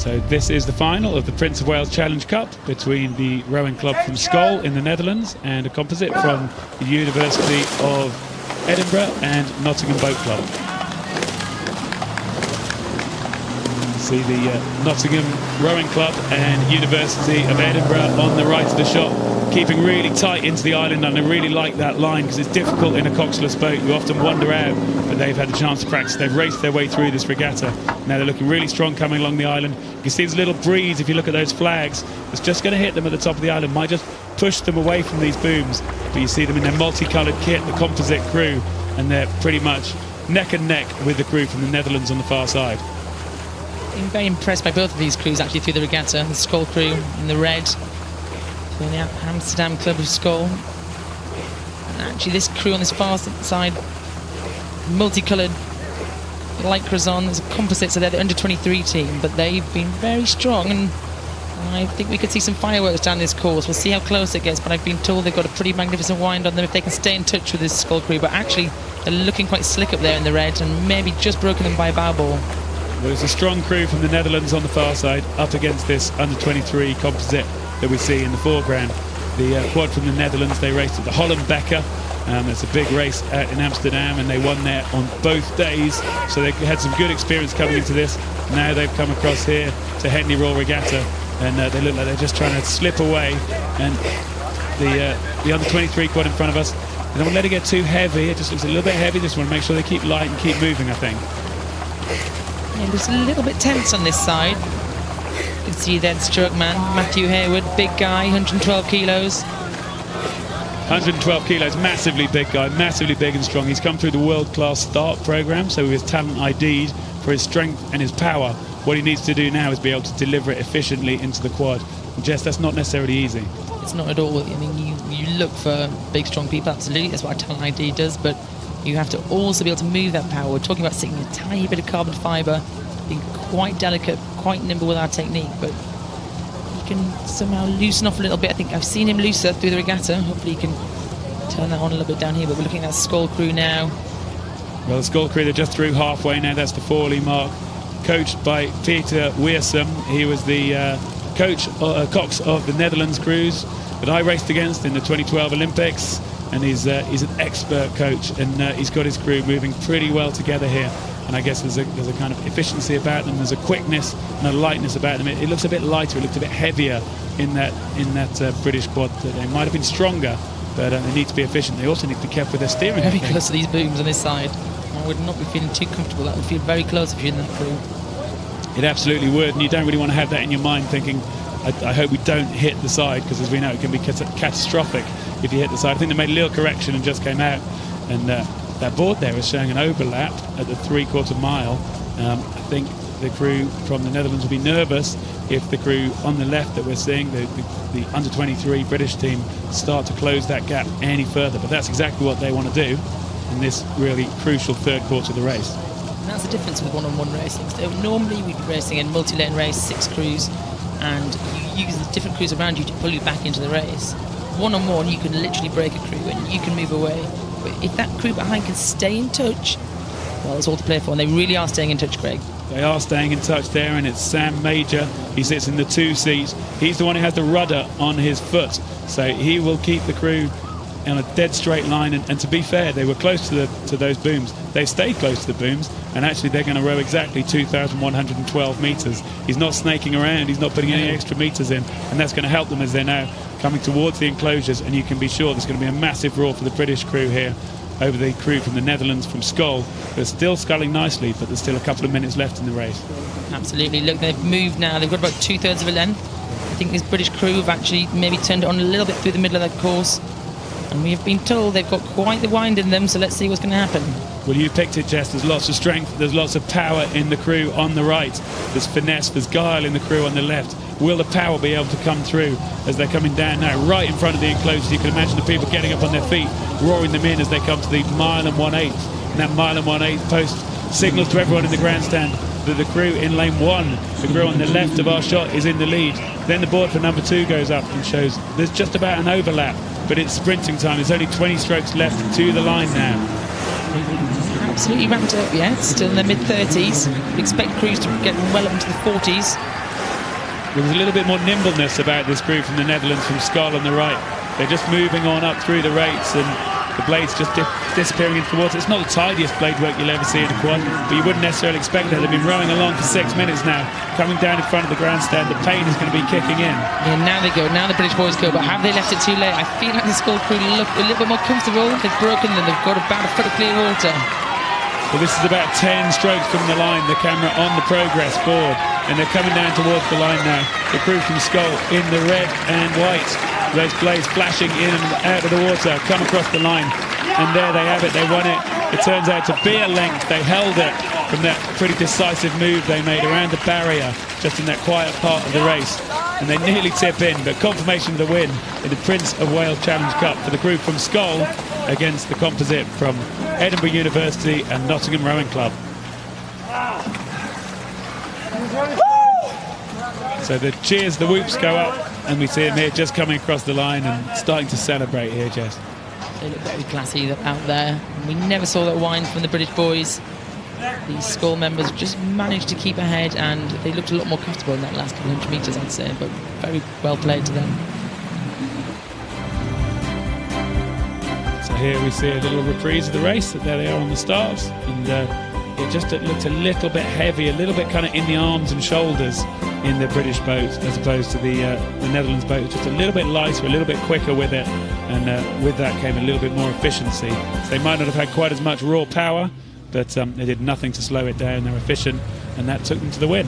So this is the final of the Prince of Wales Challenge Cup between the rowing club from Skøll in the Netherlands and a composite from the University of Edinburgh and Nottingham Boat Club. See the Nottingham Rowing Club and University of Edinburgh on the right of the shot, keeping really tight into the island, and I really like that line because it's difficult in a coxless boat. You often wander out, but they've had a chance to practice. They've raced their way through this regatta. Now they're looking really strong coming along the island. You can see there's a little breeze if you look at those flags. It's just going to hit them at the top of the island, might just push them away from these booms, but you see them in their multicoloured kit, the composite crew, and they're pretty much neck and neck with the crew from the Netherlands on the far side. Been very impressed by both of these crews actually through the regatta. The Skøll crew in the red, from the Amsterdam club of Skøll. And actually this crew on this far side, multicoloured lycras on, there's a composite, so they're the under-23 team, but they've been very strong, and I think we could see some fireworks down this course. We'll see how close it gets, but I've been told they've got a pretty magnificent wind on them if they can stay in touch with this Skøll crew, but actually they're looking quite slick up there in the red and maybe just broken them by a bow ball. Well, it's a strong crew from the Netherlands on the far side up against this under-23 composite that we see in the foreground. The quad from the Netherlands, they raced at the Holland-Becker. It's a big race out in Amsterdam, and they won there on both days, so they had some good experience coming into this. Now they've come across here to Henley Royal Regatta, and they look like they're just trying to slip away. And the under-23 quad in front of us, they don't want to let it get too heavy. It just looks a little bit heavy. Just want to make sure they keep light and keep moving, I think. It looks a little bit tense on this side. You can see that stroke man, Matthew Hayward, big guy, 112 kilos. 112 kilos, massively big guy, massively big and strong. He's come through the world-class start program, so his talent ID'd for his strength and his power. What he needs to do now is be able to deliver it efficiently into the quad. And Jess, that's not necessarily easy. It's not at all. I mean, you look for big, strong people, absolutely. That's what a talent ID does, but you have to also be able to move that power. We're talking about sticking a tiny bit of carbon fibre, being quite delicate, quite nimble with our technique, but he can somehow loosen off a little bit. I think I've seen him looser through the regatta. Hopefully he can turn that on a little bit down here, but we're looking at that Skøll crew now. Well, the Skøll crew, they're just through halfway now. That's the Forley mark, coached by Peter Weersum. He was the cox of the Netherlands crews that I raced against in the 2012 Olympics. And he's an expert coach, and he's got his crew moving pretty well together here. And I guess there's a kind of efficiency about them. There's a quickness and a lightness about them. It looks a bit lighter. It looks a bit heavier in that British quad. They might have been stronger, but they need to be efficient. They also need to be careful with their steering. Very close to these booms on this side. I would not be feeling too comfortable. That would feel very close if you're in that crew. It absolutely would, and you don't really want to have that in your mind, thinking, I hope we don't hit the side, because as we know, it can be catastrophic if you hit the side. I think they made a little correction and just came out, and that board there is showing an overlap at the 3/4 mile. I think the crew from the Netherlands will be nervous if the crew on the left that we're seeing, the under-23 British team, start to close that gap any further. But that's exactly what they want to do in this really crucial third quarter of the race. And that's the difference with one-on-one racing. So normally we'd be racing in multi-lane race, 6 crews, and you use the different crews around you to pull you back into the race. One-on-one, you can literally break a crew and you can move away. But if that crew behind can stay in touch, well, it's all to play for, and they really are staying in touch, Greg. They are staying in touch there, and it's Sam Major. He sits in the 2 seats. He's the one who has the rudder on his foot, so he will keep the crew on a dead straight line. And to be fair, they were close to those booms. They stayed close to the booms, and actually they're going to row exactly 2,112 metres. He's not snaking around. He's not putting any extra metres in, and that's going to help them as they're now coming towards the enclosures. And you can be sure there's going to be a massive roar for the British crew here over the crew from the Netherlands, from Skøll. They're still sculling nicely, but there's still a couple of minutes left in the race. Absolutely. Look, they've moved now. They've got about 2/3 of a length. I think this British crew have actually maybe turned it on a little bit through the middle of that course. And we have been told they've got quite the wind in them, so let's see what's going to happen. Well, you picked it, Jess. There's lots of strength. There's lots of power in the crew on the right. There's finesse. There's guile in the crew on the left. Will the power be able to come through as they're coming down now, right in front of the enclosures? You can imagine the people getting up on their feet, roaring them in as they come to the 1 1/8. And that 1 1/8 post signals to everyone in the grandstand that the crew in lane 1, the crew on the left of our shot, is in the lead. Then the board for number 2 goes up and shows there's just about an overlap, but it's sprinting time. There's only 20 strokes left to the line now. Absolutely ramped up, yeah. Still in their mid-30s. We expect crews to get well up into the 40s. Well, there's a little bit more nimbleness about this crew from the Netherlands, from Skøll on the right. They're just moving on up through the rates, and the blades just disappearing into the water. It's not the tidiest blade work you'll ever see in a quad, but you wouldn't necessarily expect that. They've been rowing along for 6 minutes now, coming down in front of the grandstand. The pain is going to be kicking in. Yeah, now they go. Now the British boys go. But have they left it too late? I feel like the Skøll crew look a little bit more comfortable. They've broken them. They've got about a foot of clear water. Well, this is about 10 strokes from the line, the camera on the progress board, and they're coming down towards the line now. The crew from Skøll in the red and white. Those blades flashing in and out of the water, come across the line, and there they have it. They won it. It turns out to be a length. They held it from that pretty decisive move they made around the barrier, just in that quiet part of the race, and they nearly tip in, but confirmation of the win in the Prince of Wales Challenge Cup for the group from Skøll against the composite from Edinburgh University and Nottingham Rowing Club. So the cheers, the whoops go up, and we see them here just coming across the line and starting to celebrate here, Jess. They look very classy out there. We never saw that whine from the British boys. These Skøll members just managed to keep ahead, and they looked a lot more comfortable in that last couple of 100 metres, I'd say, but very well played to them. So here we see a little reprise of the race. There they are on the starts, and it just looked a little bit heavy, a little bit kind of in the arms and shoulders in the British boat as opposed to the Netherlands boat. Just a little bit lighter, a little bit quicker with it, and with that came a little bit more efficiency. So they might not have had quite as much raw power, but they did nothing to slow it down. They were efficient, and that took them to the win.